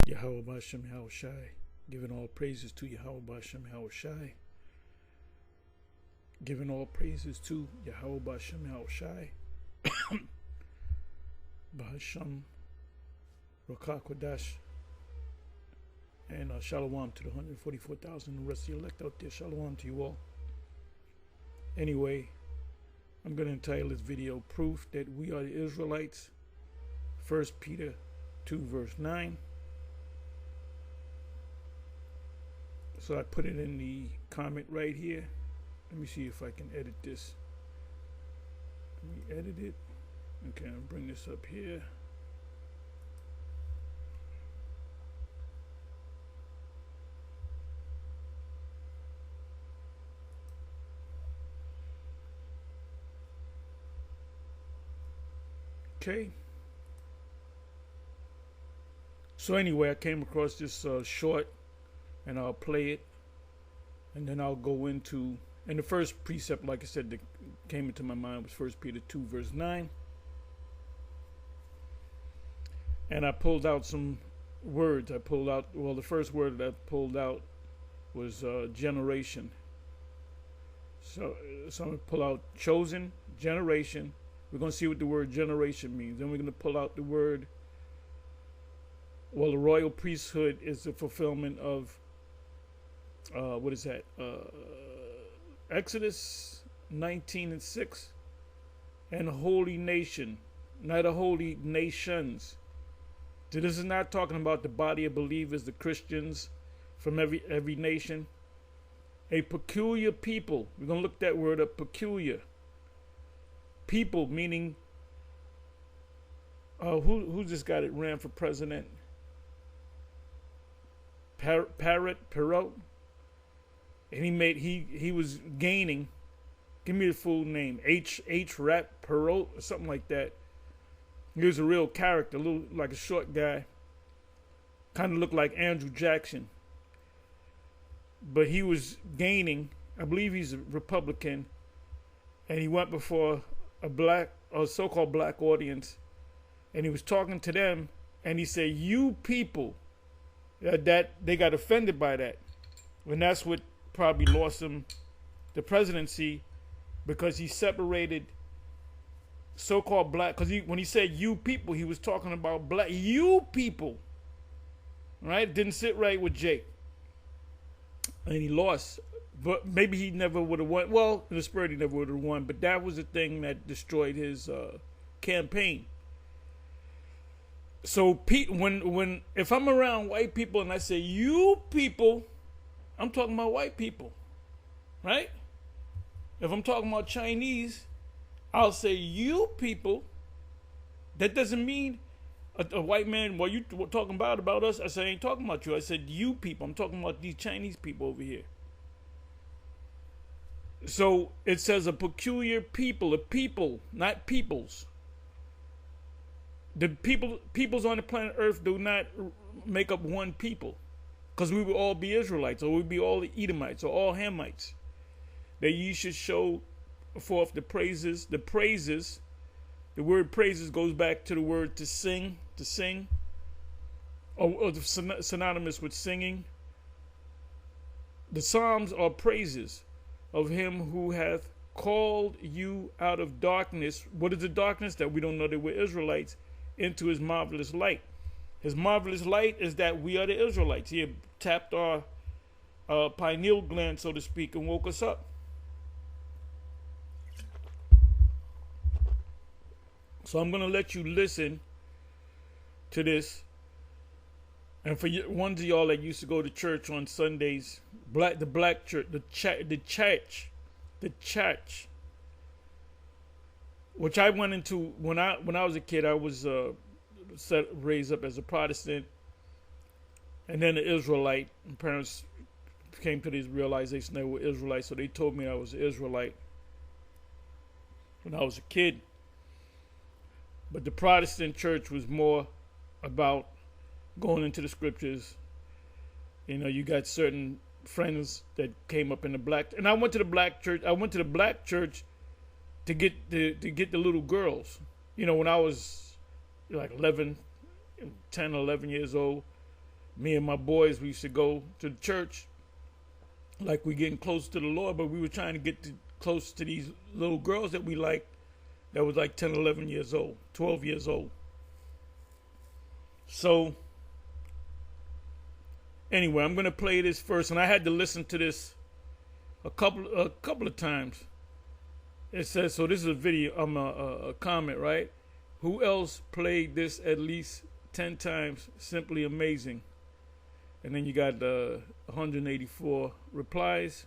Yahweh Bashem Yahweh Shai, giving all praises to Yahweh Bashem Yahweh Shai, giving all praises to Yahweh Bashem Yahweh Shai, Bahasham Rakah Kodash, and Shalom to the 144,000, the rest of the elect out there. Shalom to you all. Anyway, I'm going to entitle this video Proof That We Are the Israelites, 1 Peter 2 verse 9. So I put it in the comment right here. Let me see if I can edit this. Let me edit it. Okay, I'll bring this up here. Okay. So anyway, I came across this short, and I'll play it, and then I'll go into, and the first precept, like I said, that came into my mind was 1 Peter 2 verse 9. And I pulled out some words. The first word that I pulled out was generation. So I'm going to pull out chosen, generation. We're going to see what the word generation means. Then we're going to pull out the word, the royal priesthood is the fulfillment of, what is that? Exodus 19:6. And a holy nation, not a holy nations. So this is not talking about the body of believers, the Christians from every nation. A peculiar people. We're going to look that word up, peculiar. People, meaning, who just got it, ran for president? Perot. And he was gaining, give me the full name, H. Rat Perot, or something like that. He was a real character, a little like a short guy. Kind of looked like Andrew Jackson. But he was gaining, I believe he's a Republican, and he went before a so-called black audience, and he was talking to them, and he said, "You people," that they got offended by that, and that's what probably lost him the presidency, because he separated so-called black, because when he said "you people," he was talking about black, you people, right? Didn't sit right with Jake, and he lost. But maybe he never would have won. Well, in the spirit, he never would have won. But that was the thing that destroyed his campaign. So if I'm around white people and I say "you people," I'm talking about white people, right? If I'm talking about Chinese, I'll say "you people." That doesn't mean a white man. Well, you were talking about us. I said I ain't talking about you. I said "you people." I'm talking about these Chinese people over here. So it says a peculiar people, a people, not peoples. The peoples on the planet Earth do not make up one people, because we would all be Israelites, or we'd be all Edomites, or all Hamites. That ye should show forth the praises. The praises, the word praises goes back to the word to sing, or synonymous with singing. The Psalms are praises of him who hath called you out of darkness. What is the darkness? That we don't know that we're Israelites, into his marvelous light. His marvelous light is that we are the Israelites. He had tapped our pineal gland, so to speak, and woke us up. So I'm going to let you listen to this. And for ones of y'all that used to go to church on Sundays, the black church, the church, which I went into when I was a kid. I was raised up as a Protestant, and then an Israelite. My parents came to this realization they were Israelites, so they told me I was an Israelite when I was a kid. But the Protestant church was more about going into the scriptures. You know, you got certain friends that came up in the black, and I went to the black church. I went to the black church to get the little girls. You know, when I was like 10 or 11 years old, Me and my boys, we used to go to the church like we getting close to the Lord, but we were trying to get close to these little girls that we liked that was like 10, 11 years old, 12 years old. So anyway, I'm gonna play this first, and I had to listen to this a couple of times. It says, so this is a video, a comment, right? Who else played this at least 10 times? Simply amazing. And then you got 184 replies.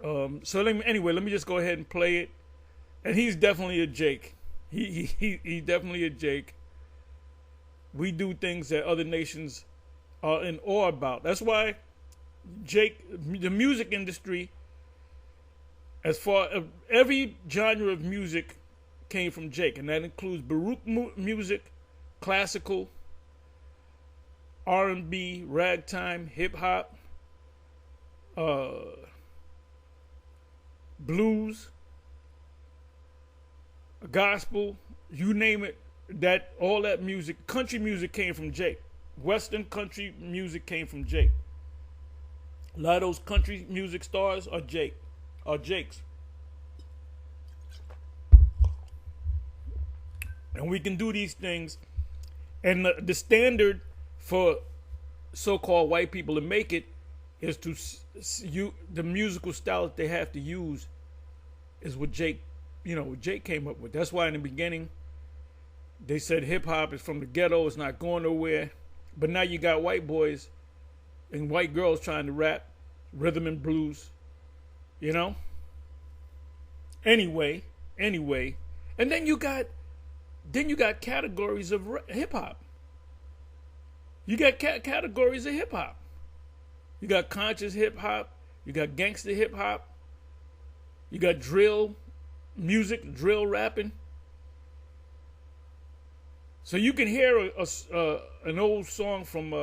So anyway, let me just go ahead and play it. And he's definitely a Jake. He's definitely a Jake. We do things that other nations are in awe about. That's why Jake, the music industry, as far as every genre of music came from Jake, and that includes Baroque music, classical, R&B, ragtime, hip hop, blues, gospel, you name it. That all that music, country music came from Jake. Western country music came from Jake. A lot of those country music stars are Jakes. And we can do these things. And the standard for so-called white people to make it is the musical style that they have to use is what Jake came up with. That's why in the beginning they said hip hop is from the ghetto, it's not going nowhere. But now you got white boys and white girls trying to rap rhythm and blues, you know? Anyway, and then you got categories of hip hop. You got categories of hip hop. You got conscious hip hop, you got gangster hip hop, you got drill music, drill rapping. So you can hear an old song from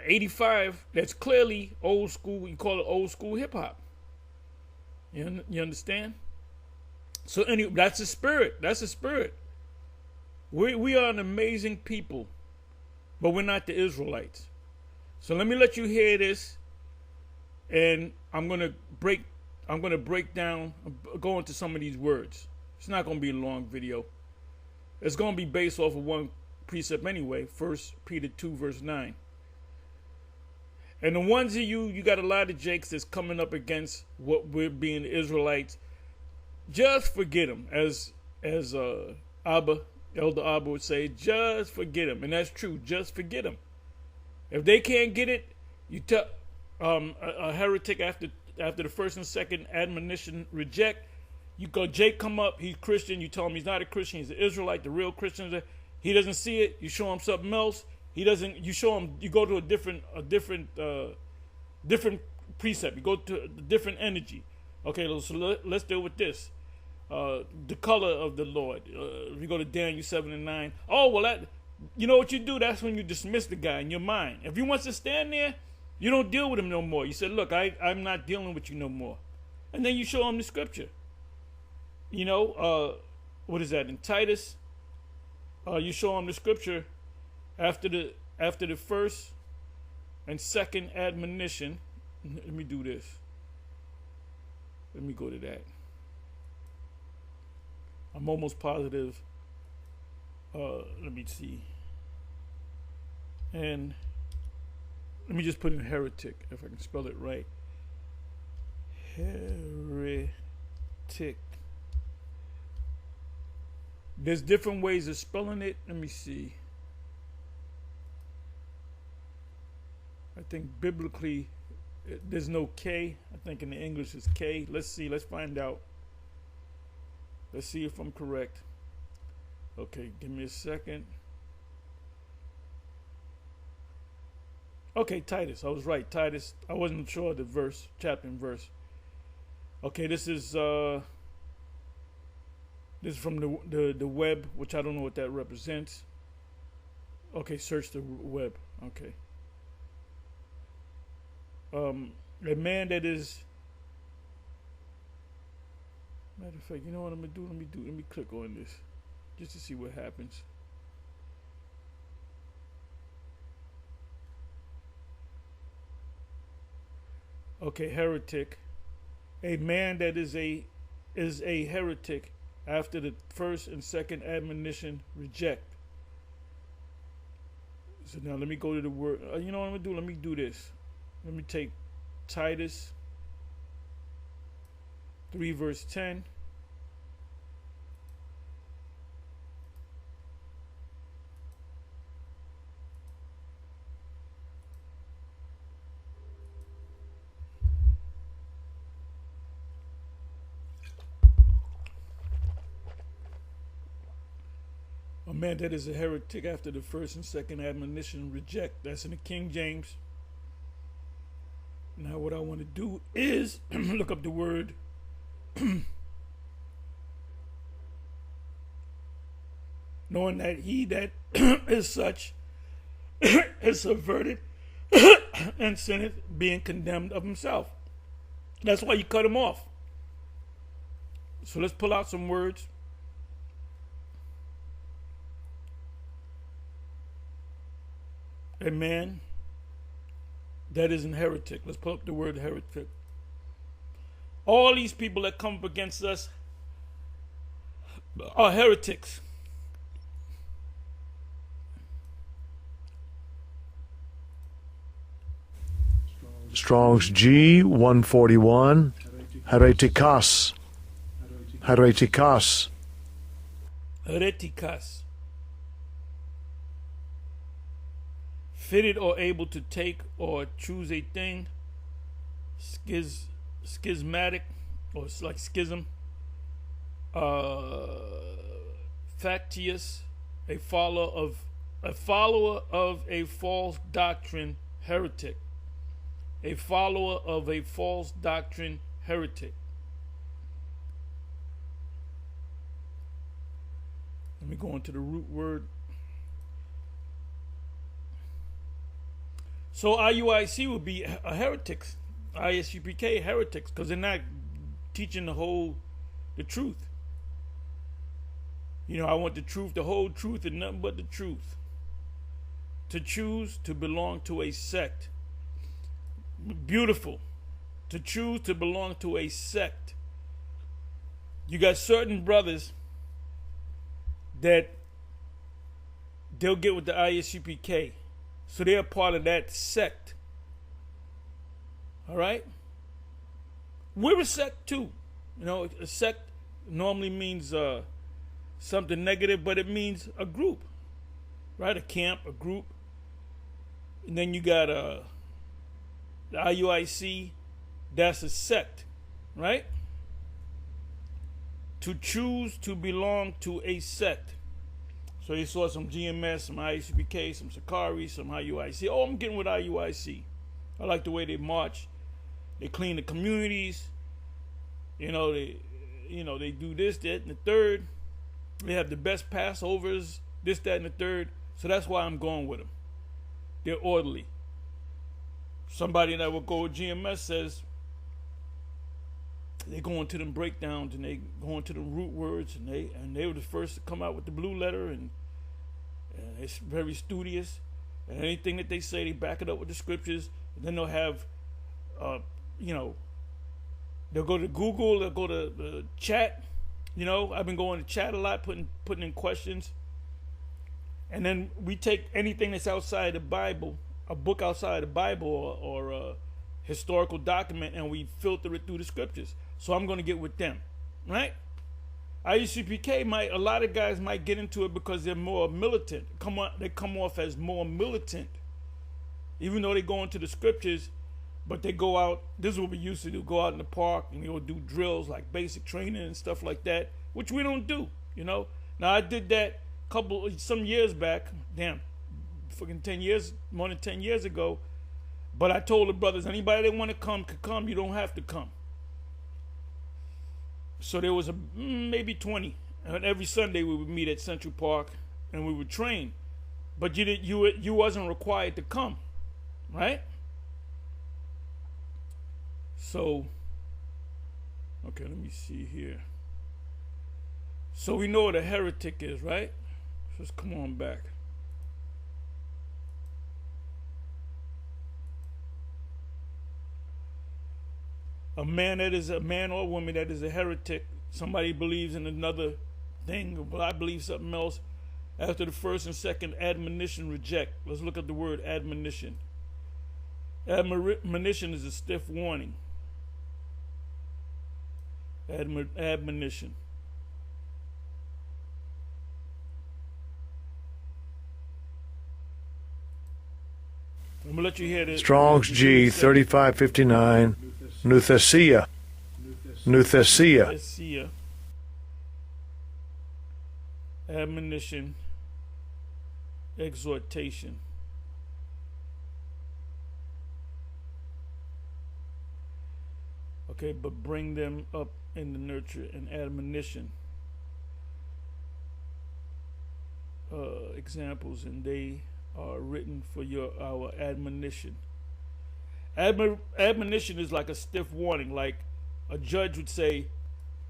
85 that's clearly old school. You call it old school hip hop. You understand? So anyway, that's the spirit. That's the spirit. We are an amazing people, but we're not the Israelites. So let me let you hear this, and I'm gonna break down, go into some of these words. It's not gonna be a long video. It's going to be based off of one precept anyway, 1 Peter 2, verse 9. And the ones of you got a lot of Jakes that's coming up against what we're being Israelites. Just forget them. As Elder Abba would say, just forget them. And that's true. Just forget them. If they can't get it, you tell a heretic after the first and second admonition reject. You go, Jake come up, he's Christian, you tell him he's not a Christian, he's an Israelite, the real Christian. He doesn't see it, you show him something else. You show him, you go to a different precept, you go to a different energy. Okay, so let's deal with this. The color of the Lord. If you go to Daniel 7 and 9. Oh, well, you know what you do? That's when you dismiss the guy in your mind. If he wants to stand there, you don't deal with him no more. You say, look, I'm not dealing with you no more. And then you show him the scripture. You know, what is that in Titus? You show them the scripture after the first and second admonition. Let me do this. Let me go to that. I'm almost positive. Let me see. And let me just put in heretic, if I can spell it right. Heretic. There's different ways of spelling it. Let me see. I think biblically there's no K. I think in the English it's K. Let's see. Let's find out. Let's see if I'm correct. Okay, give me a second. Okay, Titus. I was right. Titus. I wasn't sure of the verse, chapter and verse. Okay, this is from the web, which I don't know what that represents. Okay, search the web. Okay. A man that is. Matter of fact, you know what I'm gonna do? Let me click on this, just to see what happens. Okay, heretic. A man that is a heretic after the first and second admonition reject. So now let me go to the word. You know what I'm gonna do? Let me do this. Let me take Titus 3 verse 10. A man that is a heretic after the first and second admonition reject. That's in the King James. Now what I want to do is look up the word knowing that he that is such is subverted and sinneth, being condemned of himself. That's why you cut him off. So let's pull out some words. A man that is an heretic. Let's pull up the word heretic. All these people that come up against us are heretics. Strong's G 141. Hereticas. Hereticas. Hereticas. Fitted or able to take or choose a thing. Schismatic, or it's like schism. Factious, a follower of a false doctrine, heretic. A follower of a false doctrine, heretic. Let me go into the root word. So IUIC would be a heretics, ISUPK heretics, because they're not teaching the truth. You know, I want the truth, the whole truth, and nothing but the truth. To choose to belong to a sect. Beautiful. To choose to belong to a sect. You got certain brothers that they'll get with the ISUPK. So they're part of that sect. All right? We're a sect too. You know, a sect normally means something negative, but it means a group. Right? A camp, a group. And then you got the IUIC. That's a sect. Right? To choose to belong to a sect. So you saw some GMS, some IUCPK, some Sakari, some IUIC. Oh, I'm getting with IUIC. I like the way they march. They clean the communities. You know, they do this, that, and the third. They have the best Passovers, this, that, and the third. So that's why I'm going with them. They're orderly. Somebody that will go with GMS says they go into them breakdowns and they go into the root words, and they were the first to come out with the blue letter, and it's very studious. And anything that they say, they back it up with the scriptures. And then they'll have, they'll go to Google, they'll go to the chat. You know, I've been going to chat a lot, putting in questions. And then we take anything that's outside the Bible, a book outside the Bible, or a historical document, and we filter it through the scriptures. So I'm going to get with them, right? IUCPK a lot of guys might get into it because they're more militant. They come off as more militant, even though they go into the scriptures, but they go out. This is what we used to do: go out in the park and go do drills like basic training and stuff like that, which we don't do. You know. Now I did that some years back. Damn, fucking more than 10 years ago. But I told the brothers, anybody that want to come could come. You don't have to come. So there was maybe 20, and every Sunday we would meet at Central Park and we would train. But you wasn't required to come, right? So, okay, let me see here. So we know what a heretic is, right? So let's come on back. A man that is a man or woman that is a heretic, somebody believes in another thing, but I believe something else. After the first and second admonition, reject. Let's look at the word admonition. Admonition is a stiff warning. Admonition. I'm going to let you hear this. Strong's G 3559. Nuthesia. Nuthesia. Nuthesia. Admonition. Exhortation. Okay, but bring them up in the nurture and admonition. Examples, and they are written for our admonition. Admonition is like a stiff warning, like a judge would say,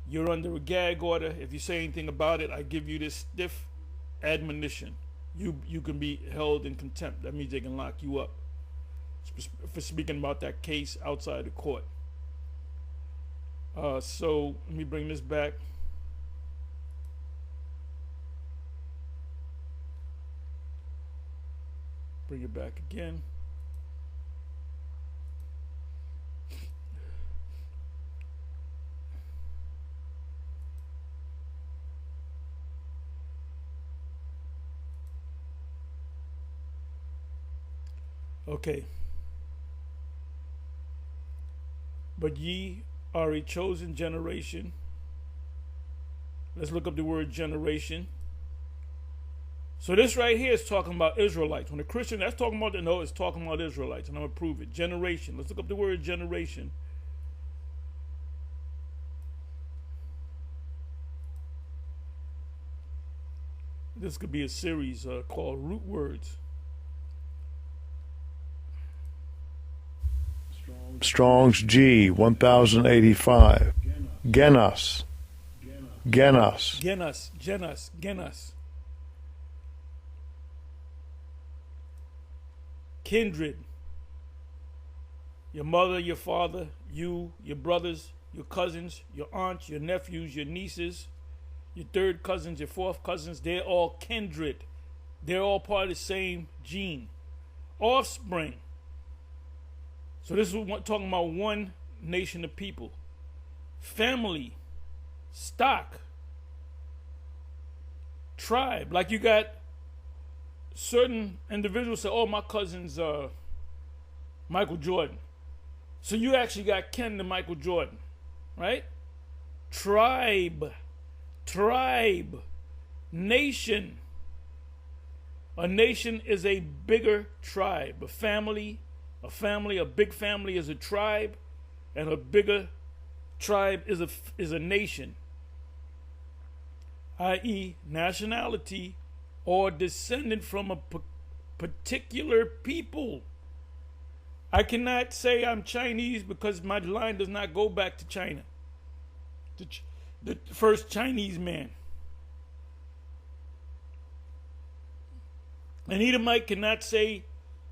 you're under a gag order. If you say anything about it, I give you this stiff admonition. You can be held in contempt. That means they can lock you up for speaking about that case outside the court. So let me bring this back. Bring it back again. Okay. But ye are a chosen generation. Let's look up the word generation. So this right here is talking about Israelites. When a Christian, that's talking about, no, it's talking about Israelites, and I'm going to prove it. Generation. Let's look up the word generation. This could be a series called Root Words. Strong's G 1085. Genos. Genos. Genos. Kindred. Your mother, your father, you, your brothers, your cousins, your aunts, your nephews, your nieces, your third cousins, your fourth cousins, they're all kindred. They're all part of the same gene. Offspring. So this is talking about one nation of people. Family, stock, tribe. Like you got certain individuals say, oh, my cousin's Michael Jordan. So you actually got kin to Michael Jordan, right? Tribe, nation. A nation is a bigger tribe. A big family is a tribe, and a bigger tribe is a nation, i.e., nationality or descendant from a particular people. I cannot say I'm Chinese because my line does not go back to China. The first Chinese man. An Edomite cannot say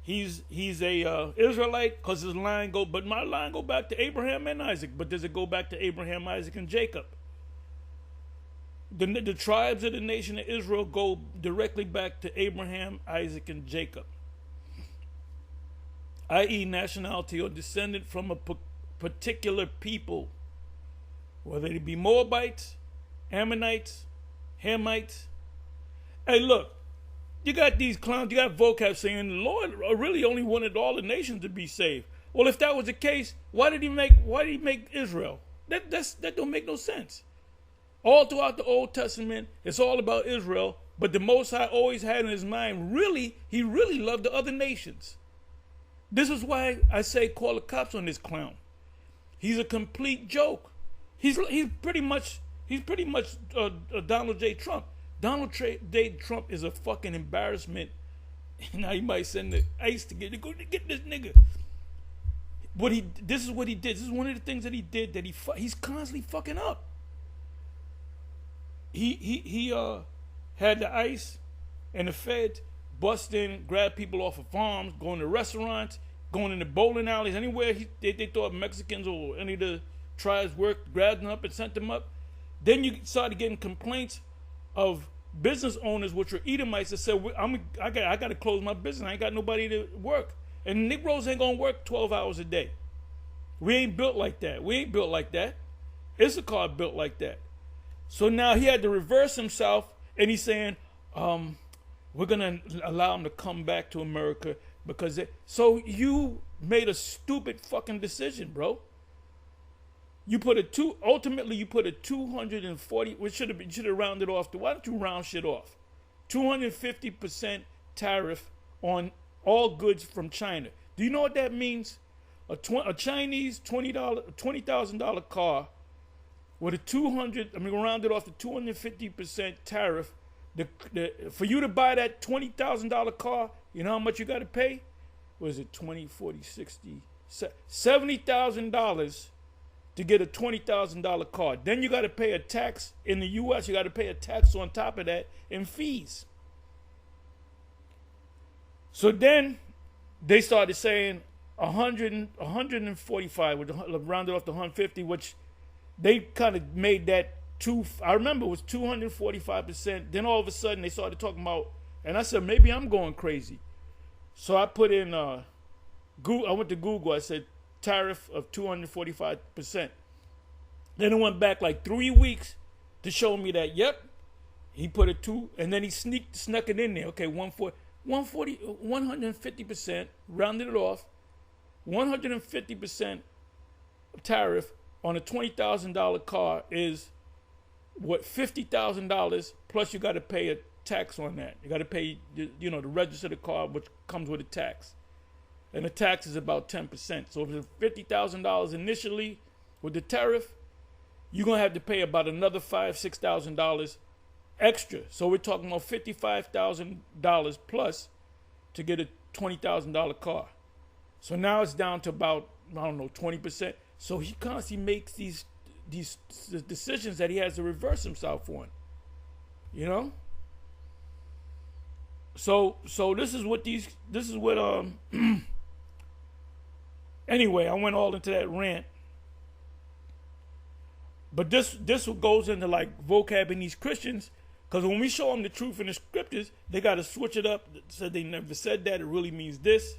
he's a Israelite because his line go, but my line go back to Abraham and Isaac. But does it go back to Abraham, Isaac, and Jacob? The tribes of the nation of Israel go directly back to Abraham, Isaac, and Jacob, i.e. nationality or descendant from a particular people, whether they be Moabites, Ammonites, Hamites. Hey, look, you got these clowns, you got vocab saying the Lord really only wanted all the nations to be saved. Well, if that was the case, why did he make Israel? That don't make no sense. All throughout the Old Testament, it's all about Israel, but the Most High always had in his mind, he really loved the other nations. This is why I say call the cops on this clown. He's a complete joke. He's pretty much Donald J. Trump. Donald J. Trump is a fucking embarrassment. Now he might send the ICE to get this nigga. This is what he did. This is one of the things that he did that he's constantly fucking up. He had the ICE and the feds bust in, grab people off of farms, going to restaurants, going into bowling alleys, anywhere they thought Mexicans or any of the tribes worked, grabbed them up and sent them up. Then you started getting complaints of business owners, which were Edomites, that said, I got to close my business. I ain't got nobody to work. And Negroes ain't going to work 12 hours a day. We ain't built like that. We ain't built like that. Issachar built like that. So now he had to reverse himself, and he's saying, we're going to allow him to come back to America because so you made a stupid fucking decision, bro. Ultimately you put a 240, which should have rounded off to, why don't you round shit off? 250% tariff on all goods from China. Do you know what that means? A Chinese $20,000 car with a round it off to 250% tariff. For you to buy that $20,000 car, you know how much you got to pay? Was it 20, 40, 60, $70,000 to get a $20,000 car. Then you got to pay a tax in the U.S. You got to pay a tax on top of that in fees. So then they started saying 145, rounded off to 150, which they kind of made that I remember it was 245%. Then all of a sudden they started talking about, and I said, maybe I'm going crazy. So I put in Google. I went to Google. I said tariff of 245%. Then it went back like 3 weeks to show me that, yep, he put it and then he snuck it in there. Okay, 150%, rounded it off, 150% tariff on a $20,000 car is what, $50,000 plus you got to pay a tax on that. You got to pay, to register the car, which comes with a tax. And the tax is about 10%. So if it's $50,000 initially with the tariff, you're going to have to pay about another $5,000, $6,000 extra. So we're talking about $55,000 plus to get a $20,000 car. So now it's down to about, 20%. So he constantly makes these decisions that he has to reverse himself on. So this is what anyway, I went all into that rant. But this goes into like vocab in these Christians, because when we show them the truth in the scriptures, they got to switch it up. Said they never said that. It really means this.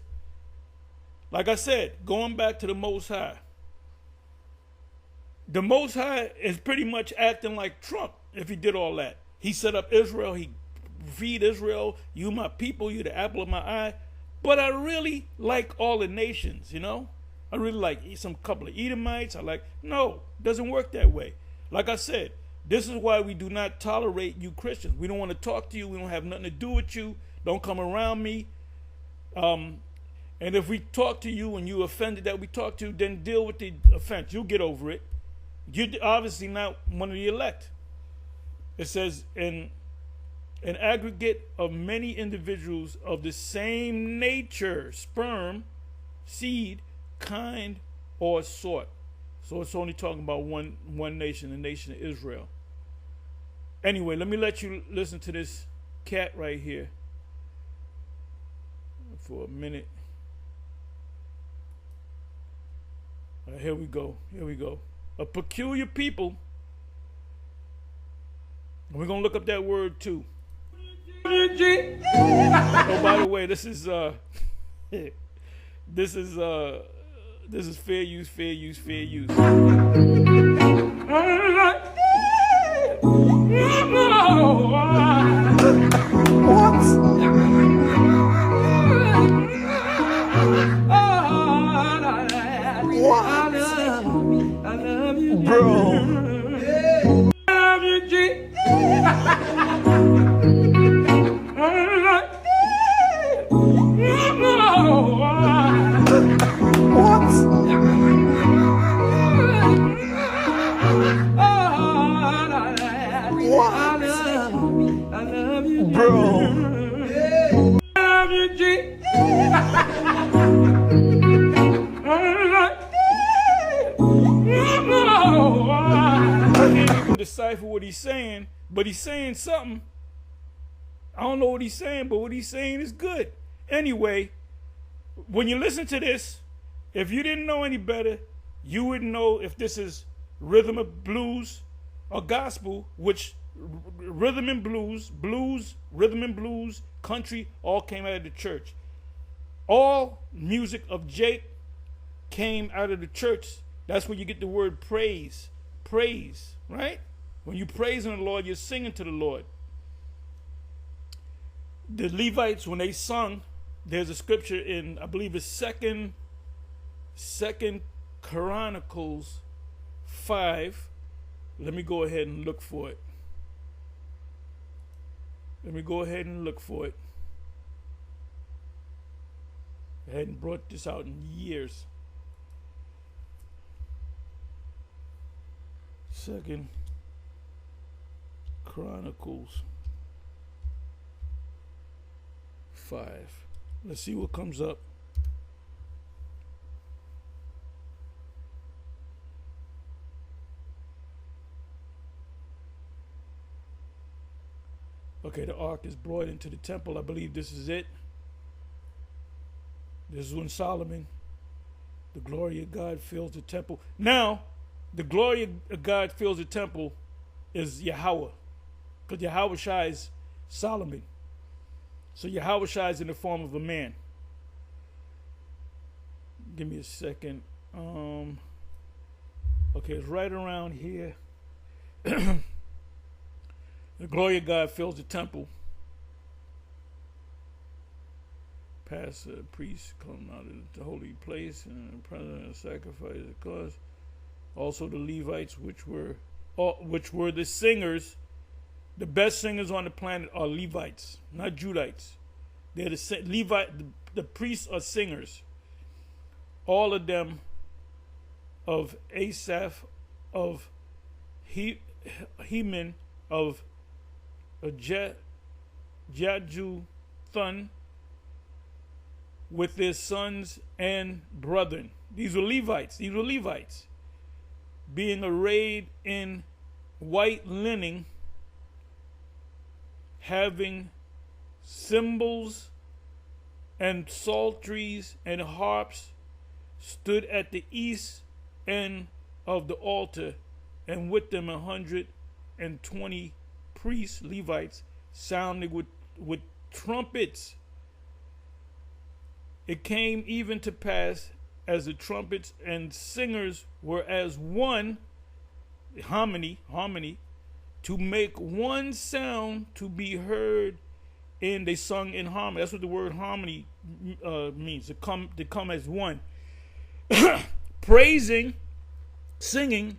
Like I said, going back to the Most High. The Most High is pretty much acting like Trump if he did all that. He set up Israel. He feed Israel. You my people. You the apple of my eye. But I really like all the nations, I really like some couple of Edomites. No, it doesn't work that way. Like I said, this is why we do not tolerate you Christians. We don't want to talk to you. We don't have nothing to do with you. Don't come around me. And if we talk to you and you offended that we talk to you, then deal with the offense. You'll get over it. You're obviously not one of the elect. It says, in an aggregate of many individuals of the same nature, sperm, seed, kind, or sort. So it's only talking about one nation, the nation of Israel. Anyway, let me let you listen to this cat right here for a minute. Here we go. A peculiar people. And we're going to look up that word too. Oh, by the way, this is fair use. Decipher what he's saying, but he's saying something. I don't know what he's saying, but what he's saying is good. Anyway, when you listen to this, if you didn't know any better, you wouldn't know if this is rhythm of blues or gospel, which rhythm and blues, rhythm and blues, country, all came out of the church. All music of Jake came out of the church. That's where you get the word praise. Praise, right? When you're praising the Lord, you're singing to the Lord. The Levites, when they sung, there's a scripture in, I believe it's Second Chronicles 5. Let me go ahead and look for it. I hadn't brought this out in years. Second Chronicles 5. Let's see what comes up. Okay, the ark is brought into the temple. I believe this is it. This is when Solomon, the glory of God fills the temple. Now, the glory of God fills the temple is Yahweh. Because Yahweh Shai is Solomon. So Yahweh Shai is in the form of a man. Give me a second. Okay, it's right around here. The glory of God fills the temple. Pastor, priest come out of the holy place and the president sacrifice the cause. Also the Levites, which were the singers. The best singers on the planet are Levites, not Judites. They're the Levite. The priests are singers. All of them of Asaph, of Heman, of Jeduthun, with their sons and brethren. These were Levites. Being arrayed in white linen, having cymbals and psalteries and harps, stood at the east end of the altar, and with them 120 priests, Levites, sounding with trumpets. It came even to pass, as the trumpets and singers were as one, harmony, to make one sound to be heard, and they sung in harmony. That's what the word harmony means, to come as one. Praising, singing,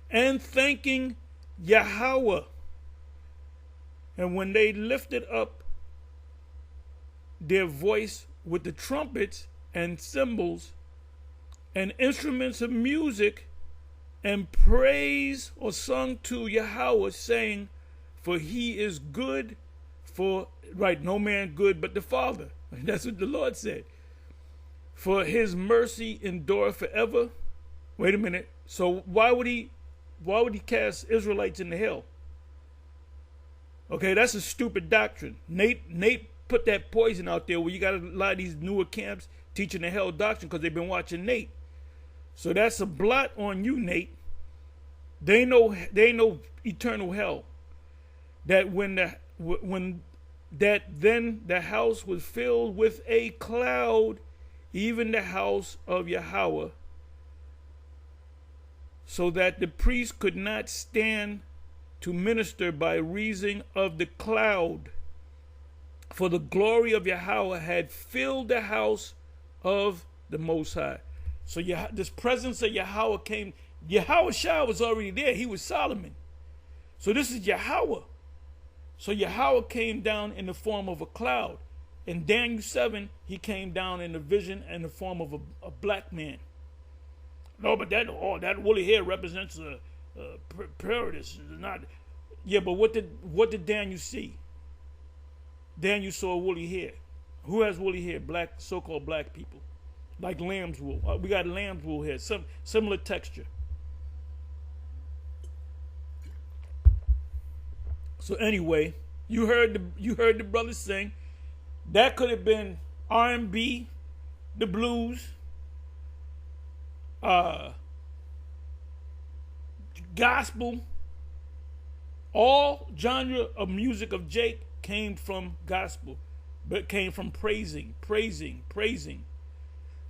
and thanking Yahweh. And when they lifted up their voice with the trumpets and cymbals and instruments of music, and praise or sung to Yahweh, saying, for he is good, no man good but the Father. That's what the Lord said. For his mercy endureth forever. Wait a minute. So why would he cast Israelites into hell? Okay, that's a stupid doctrine. Nate put that poison out there where you got a lot of these newer camps teaching the hell doctrine because they've been watching Nate. So that's a blot on you, Nate. They ain't no eternal hell. That then the house was filled with a cloud, even the house of Yahweh, so that the priest could not stand to minister by reason of the cloud. For the glory of Yahweh had filled the house of the Most High. So this presence of Yahweh came. Yahweh Shai was already there. He was Solomon. So this is Yahweh. So Yahweh came down in the form of a cloud. In Daniel 7, he came down in the vision in the form of a black man. No, but that woolly hair represents paradise. Not. Yeah, but what did Daniel see? Daniel saw woolly hair. Who has woolly hair? So-called black people. Like lamb's wool. We got lamb's wool here. Similar texture. So anyway, you heard the brothers sing. That could have been R&B. the blues, gospel, all genre of music of Jake came from gospel, but came from praising.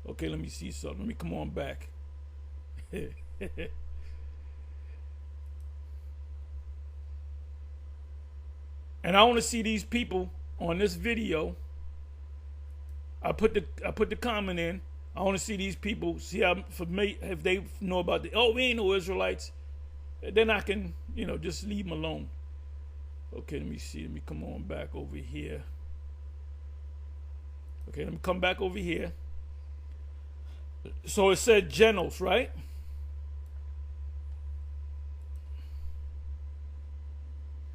Okay, let me see something. Let me come on back. And I want to see these people on this video. I put the comment in. I want to see these people, see how familiar, if they know about we ain't no Israelites. Then I can, just leave them alone. Okay, let me see. Let me come on back over here. Okay, let me come back over here. So it said Genos, right?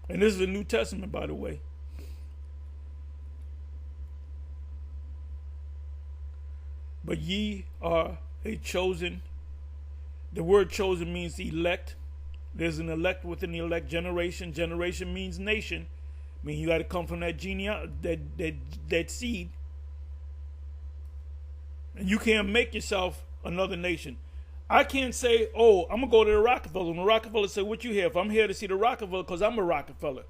And this is the New Testament, by the way. But ye are a chosen. The word chosen means elect. There's an elect within the elect generation. Generation means nation. I mean, you got to come from that that seed. And you can't make yourself another nation. I can't say, I'm going to go to the Rockefeller. And the Rockefeller say, what you here? If I'm here to see the Rockefeller because I'm a Rockefeller.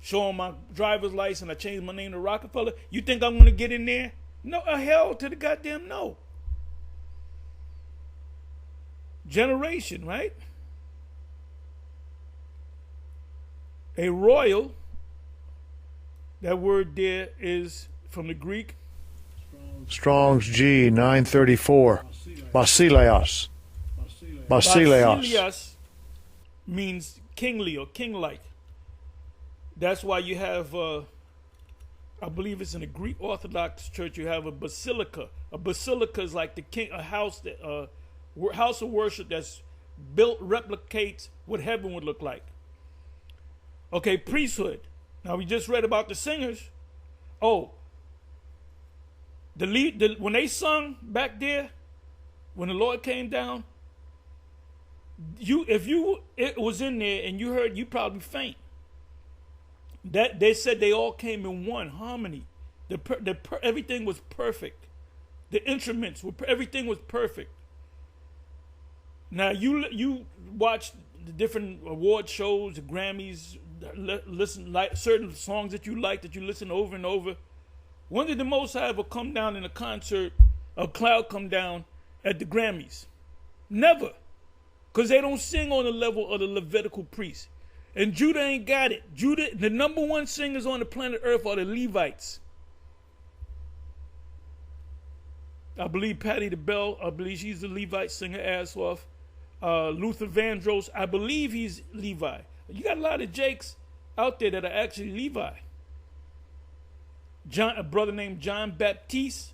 Show them my driver's license. I changed my name to Rockefeller. You think I'm going to get in there? No, hell to the goddamn no. Generation, right? A royal, that word there is from the Greek. Strong's G 934. Basileos. Basileos means kingly or king-like. That's why you have, I believe it's in the Greek Orthodox Church, you have a basilica. A basilica is like the king, a house that, house of worship that's built, replicates what heaven would look like. Okay, priesthood. Now we just read about the singers. When they sung back there, when the Lord came down, it was in there and you heard, you probably faint. That they said they all came in one harmony. Everything was perfect. The instruments everything was perfect. Now you watch the different award shows, the Grammys, listen like certain songs that you listen over and over. When did the Most High ever come down in a concert, a cloud come down at the Grammys? Never. Because they don't sing on the level of the Levitical priests. And Judah ain't got it. Judah, the number one singers on the planet Earth are the Levites. I believe Patti LaBelle, I believe she's the Levite, singer ass off. Luther Vandross, I believe he's Levi. You got a lot of Jakes out there that are actually Levi. A brother named John Baptiste,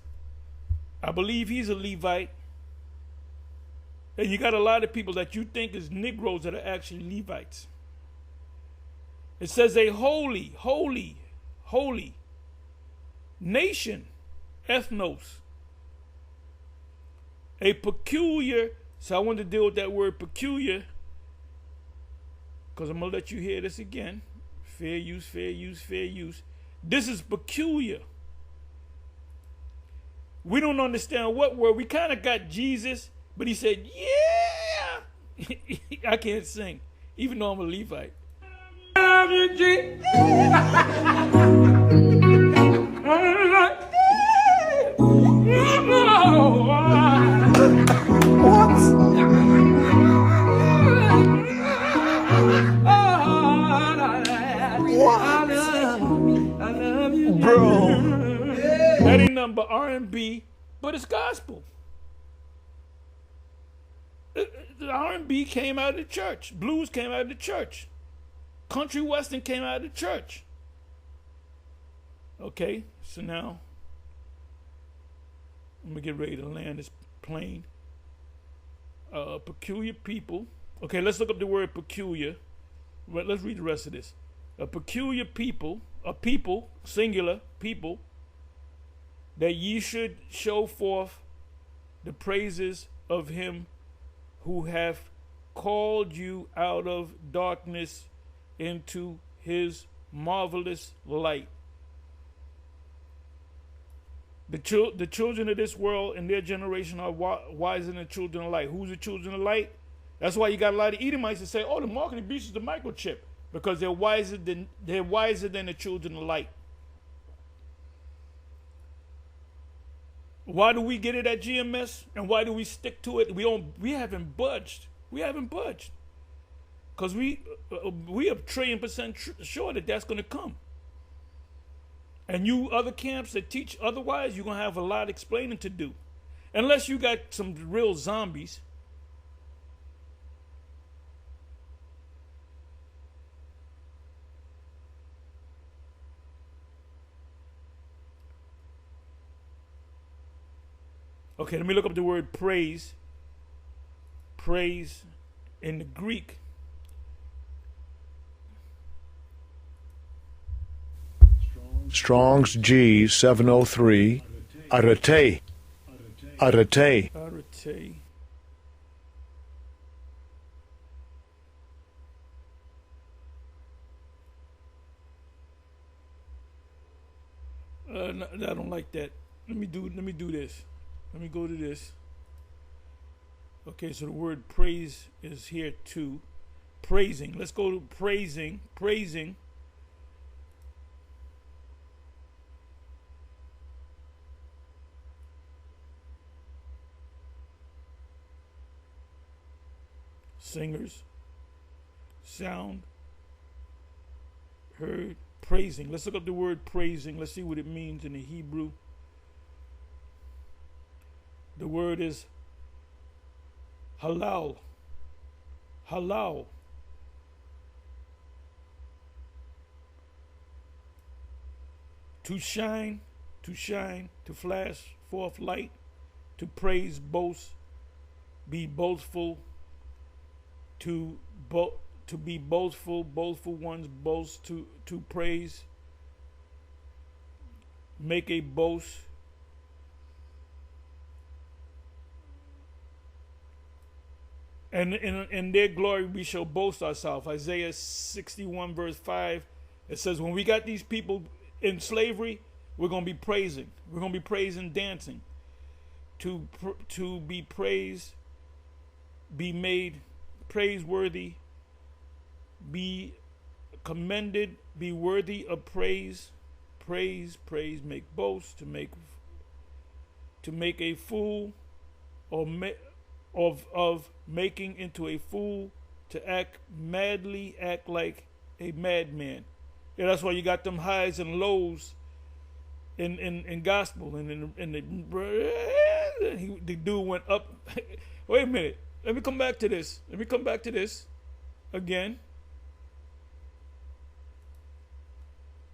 I believe he's a Levite. And you got a lot of people that you think is Negroes that are actually Levites. It says a holy, holy, holy nation, ethnos. A peculiar, so I want to deal with that word peculiar, because I'm going to let you hear this again. Fair use, fair use, fair use. This is peculiar. We don't understand what word. We kind of got Jesus, but he said, yeah. I can't sing, even though I'm a Levite. I love you, Jesus. Bro, that ain't nothing but R&B, but it's gospel. The R&B came out of the church. Blues came out of the church. Country Western came out of the church. Okay, so now I'm gonna get ready to land this plane. Peculiar people. Okay, let's look up the word peculiar. Let's read the rest of this. A peculiar people, a people, singular people, that ye should show forth the praises of him who hath called you out of darkness into his marvelous light. The children of this world and their generation are wiser than the children of light. Who's the children of light? That's why you got a lot of Edomites that say, "Oh, the mark of the beast is the microchip," because they're wiser than the children of light. Why do we get it at GMS, and why do we stick to it? We haven't budged. We haven't budged because we are 1,000,000,000% sure that that's going to come. And you other camps that teach otherwise, you're going to have a lot of explaining to do. Unless you got some real zombies. Okay, let me look up the word praise. Praise in the Greek. Strong's G 703. Arete. Arete. Arete. No, I don't like that. Let me do this. Let me go to this. Okay, so the word praise is here too. Praising. Let's go to praising. Praising. Singers. Sound. Heard. Praising. Let's look up the word praising. Let's see what it means in the Hebrew. The word is halal. Halal. To shine, to flash forth light, to praise, boast, be boastful, to be boastful, boastful ones boast, to praise, make a boast. And in their glory we shall boast ourselves. Isaiah 61 verse 5, it says when we got these people in slavery, we're going to be praising. We're going to be praising, dancing. To be praised, be made praiseworthy, be commended, be worthy of praise. Praise, make boast, to make a fool, or of making into a fool, to act madly, act like a madman. Yeah, that's why you got them highs and lows in gospel, and the dude went up. Wait a minute. Let me come back to this. Again.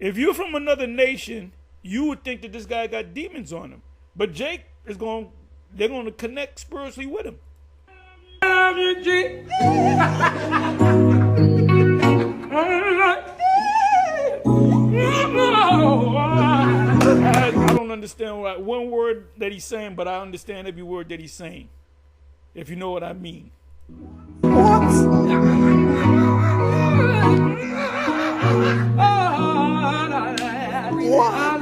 If you're from another nation, you would think that this guy got demons on him. But Jake they're going to connect spiritually with him. I don't understand one word that he's saying, but I understand every word that he's saying, if you know what I mean. What?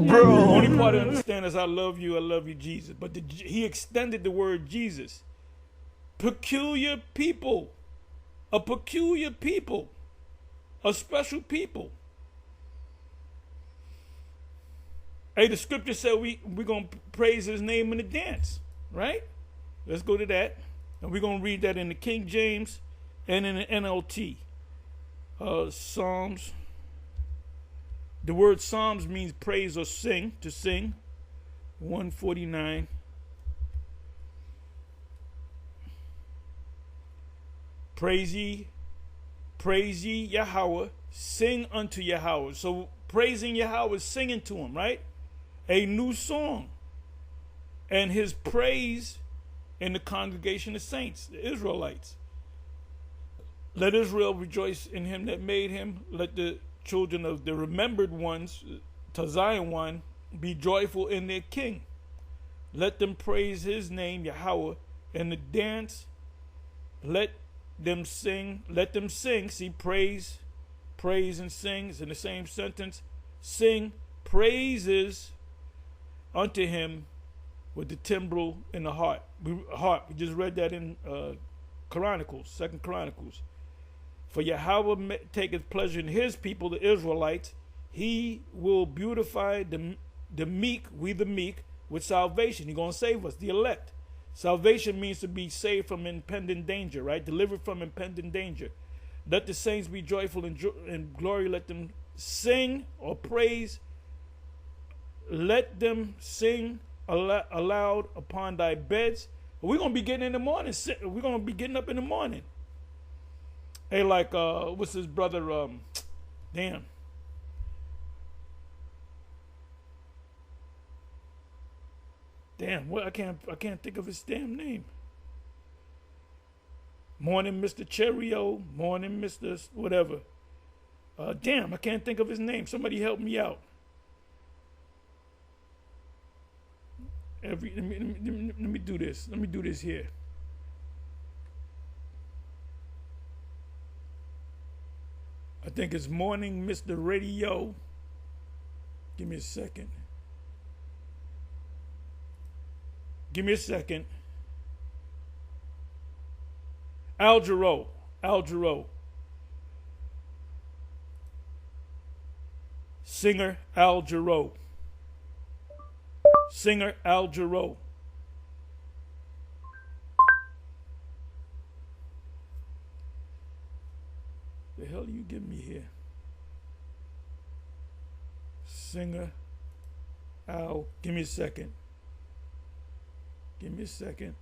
Bro. The only part I understand is I love you, Jesus. But he extended the word Jesus. Peculiar people. A peculiar people. A special people. Hey, the scripture said we're going to praise his name in the dance. Right? Let's go to that. And we're going to read that in the King James and in the NLT. Psalms. The word Psalms means praise or sing, to sing. 149. Praise ye Yahweh, sing unto Yahweh. So praising Yahweh is singing to him, right? A new song. And his praise in the congregation of saints, the Israelites. Let Israel rejoice in him that made him. Let the children of the remembered ones, to Zion one, be joyful in their king. Let them praise his name, Yahweh, and the dance. Let them sing. See, praise and sing is in the same sentence. Sing, praises unto him with the timbrel in the heart. We just read that in Chronicles, 2 Chronicles. For Yahweh taketh pleasure in his people, the Israelites. He will beautify the meek, we the meek, with salvation. He's going to save us, the elect. Salvation means to be saved from impending danger, right? Delivered from impending danger. Let the saints be joyful and glory. Let them sing or praise. Let them sing aloud upon thy beds. We're going to be getting in the morning. We're going to be getting up in the morning. Hey, like, what's his brother? Damn. Damn, what I can't think of his damn name. Morning, Mr. Cheerio. Morning, Mr. Whatever. Damn, I can't think of his name. Somebody help me out. Let me do this. Let me do this here. I think it's Morning, Mr. Radio. Give me a second. Give me a second. Al Jarreau. Al Jarreau. Singer Al Jarreau. Singer Al Jarreau. The hell you give me here? Singer Al. Give me a second. Give me a second.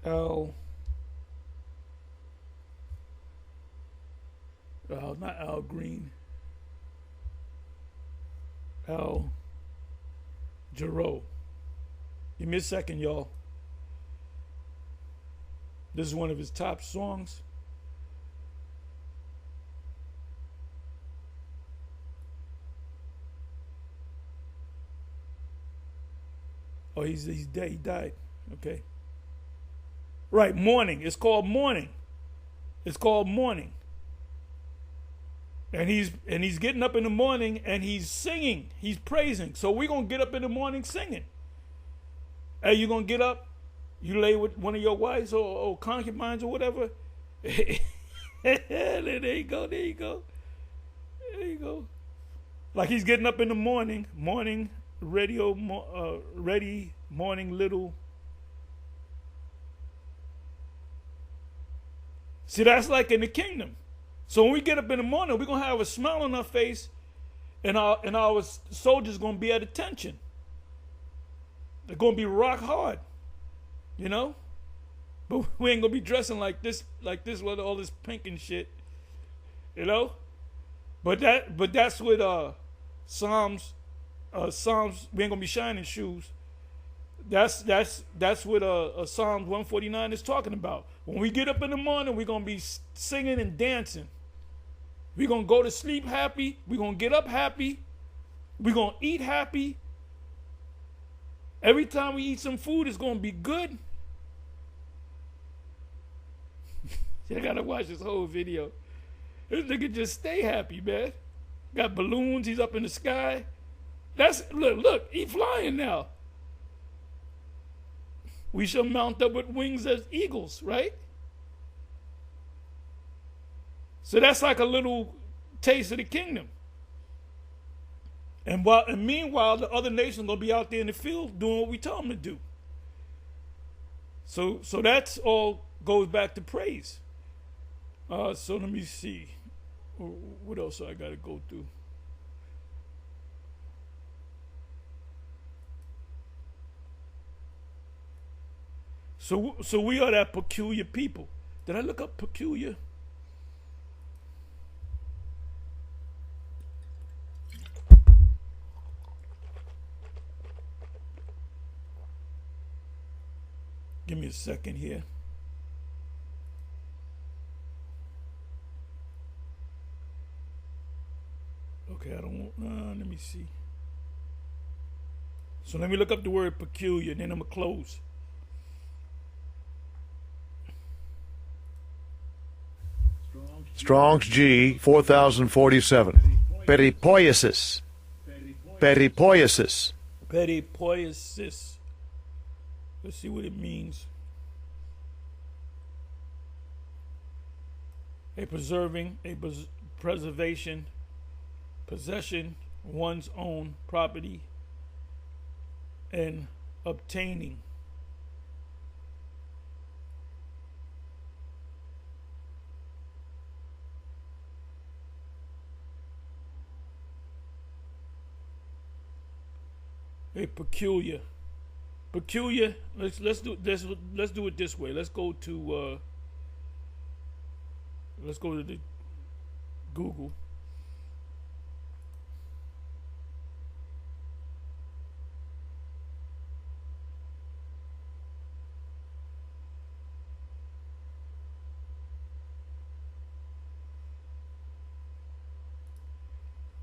Al. Not Al Green. Al Jarreau. Give me a second, y'all. This is one of his top songs. Oh, he's dead. He died. Okay. Right, Morning. It's called Morning. It's called Morning. And he's getting up in the morning and he's singing. He's praising. So we're gonna get up in the morning singing. Hey, you gonna get up? You lay with one of your wives or concubines or whatever. There you go. There you go. There you go. Like he's getting up in the morning. Morning radio. Ready. Morning little. See, that's like in the kingdom. So when we get up in the morning, we're going to have a smile on our face and our soldiers going to be at attention. They're going to be rock hard, you know? But we ain't going to be dressing like this with all this pink and shit, you know? But that's what Psalms, we ain't going to be shining shoes. That's what Psalms 149 is talking about. When we get up in the morning, we're going to be singing and dancing. We're going to go to sleep happy. We're going to get up happy. We're going to eat happy. Every time we eat some food, it's going to be good. You got to watch this whole video. This nigga just stay happy, man. Got balloons. He's up in the sky. Look, he flying now. We shall mount up with wings as eagles, right? So that's like a little taste of the kingdom. And meanwhile, the other nations gonna be out there in the field doing what we tell them to do. So that's all goes back to praise. So let me see. What else I gotta go through? So we are that peculiar people. Did I look up peculiar? Give me a second here. Okay, I don't want, let me see. So let me look up the word peculiar and then I'm gonna close. Strong's G 4047. Peripoiesis. Peripoiesis. Peripoiesis. Let's see what it means. A preserving, preservation, possession, one's own property, and obtaining. A peculiar. Let's do this. Let's do it this way. Let's go to the Google.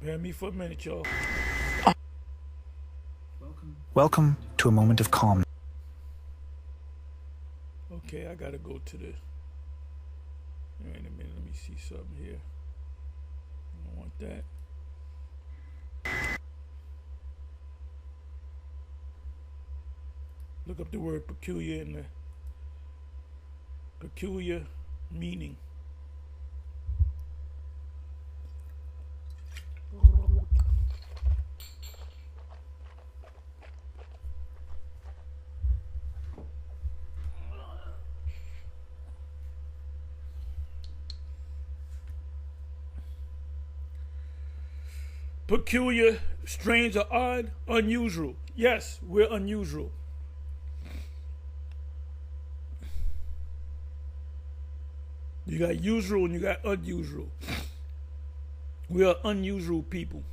Bear me for a minute, y'all. Welcome to a moment of calm. Okay, I gotta go to the. Wait a minute, let me see something here. I don't want that. Look up the word peculiar in the peculiar meaning. Peculiar, strange or odd, unusual. Yes, we're unusual. You got usual and you got unusual. We are unusual people.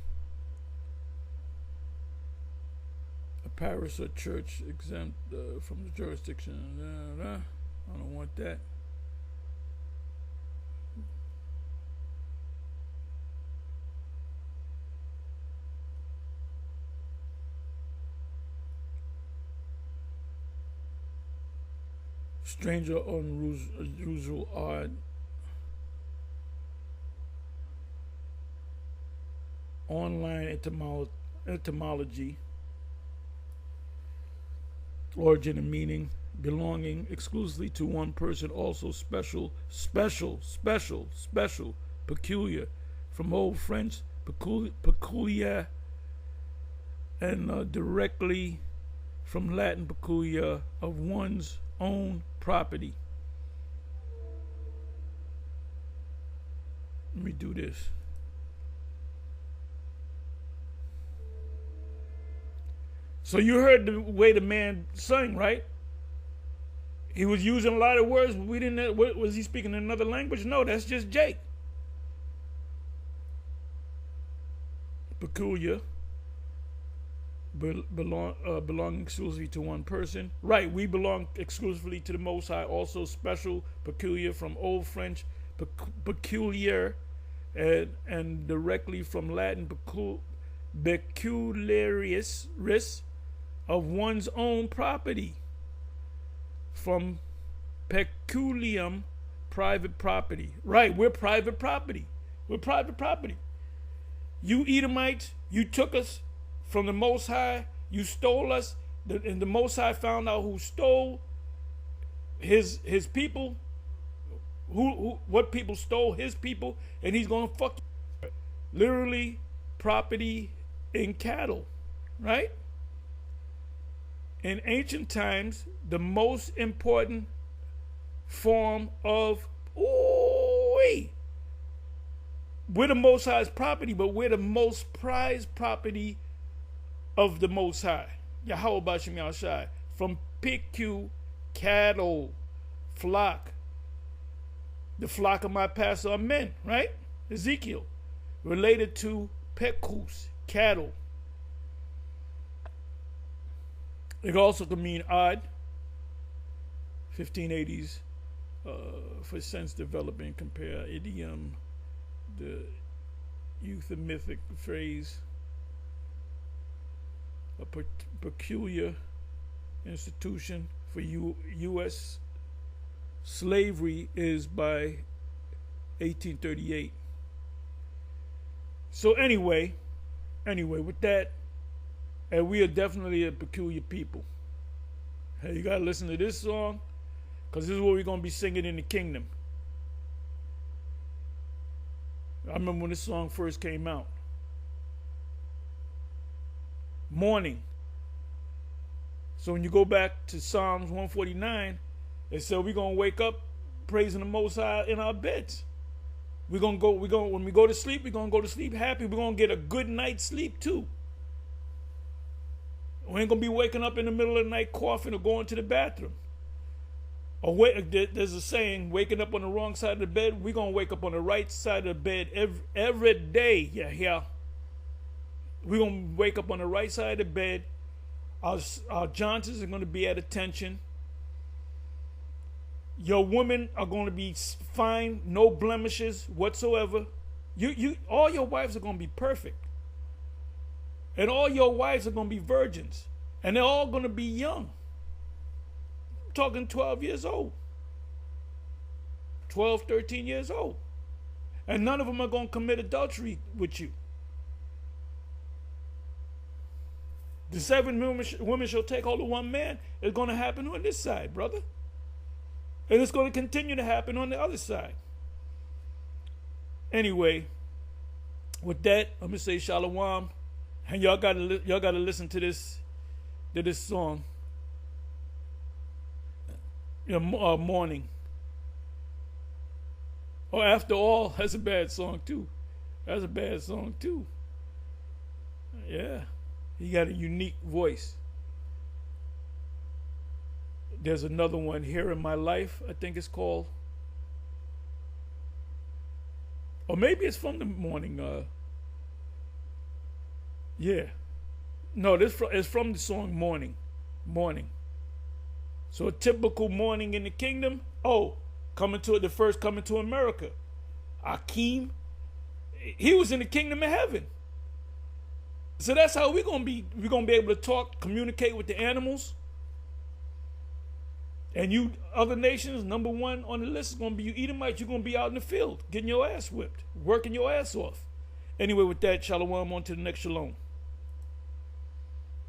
A parish or church exempt from the jurisdiction. I don't want that. Stranger, unusual, odd. Online etymology. Origin and meaning. Belonging exclusively to one person. Also special. Peculiar. From Old French, peculiar. And directly from Latin, peculiar, of one's own property. Let me do this. So you heard the way the man sang, right? He was using a lot of words, but we didn't know. Was he speaking in another language? No, that's just Jake. Peculiar. Belonging exclusively to one person. Right, we belong exclusively to the Most High. Also special, peculiar, from Old French, peculiar, and directly from Latin, peculiaris, of one's own property. From peculium, private property. Right, we're private property. We're private property. You Edomites, you took us from the Most High, you stole us, and the Most High found out who stole his people, what people stole his people, and he's gonna fuck you. Literally, property in cattle, right? In ancient times, the most important form of we're the Most High's property, but we're the most prized property of the Most High. Yahweh Bashim Yahushai. From PQ, cattle, flock. The flock of my pastor are men, right? Ezekiel. Related to pekus, cattle. It also could mean odd. 1580s. For sense development, compare idiom, the euthymic phrase. A peculiar institution for U.S. slavery is by 1838. So anyway, with that, and we are definitely a peculiar people. Hey, you gotta listen to this song, because this is what we're gonna be singing in the kingdom. I remember when this song first came out. Morning. So when you go back to Psalms 149, it said we're gonna wake up praising the Most High in our beds. When we go to sleep, we're gonna go to sleep happy. We're gonna get a good night's sleep too. We ain't gonna be waking up in the middle of the night coughing or going to the bathroom. There's a saying, waking up on the wrong side of the bed. We're gonna wake up on the right side of the bed every day. Yeah. We're gonna wake up on the right side of the bed. Our Johnsons are gonna be at attention. Your women are going to be fine, no blemishes whatsoever. All your wives are going to be perfect. And all your wives are going to be virgins. And they're all going to be young. I'm talking 12 years old. 12, 13 years old. And none of them are going to commit adultery with you. The 7 women shall take hold of one man. It's going to happen on this side, brother. And it's going to continue to happen on the other side. Anyway, with that, I'm gonna say shalom, and y'all gotta listen to this song. Morning. Or after all, that's a bad song too. Yeah, he got a unique voice. There's another one, Here in My Life, I think it's called. Or maybe it's from the morning. Yeah. No, it's from the song Morning. So a typical morning in the kingdom. Oh, the first coming to America. Akeem. He was in the kingdom of heaven. So that's how we're gonna be able to talk, communicate with the animals. And you other nations, number one on the list is going to be you Edomites. You're going to be out in the field, getting your ass whipped, working your ass off. Anyway, with that, shalom, on to the next shalom.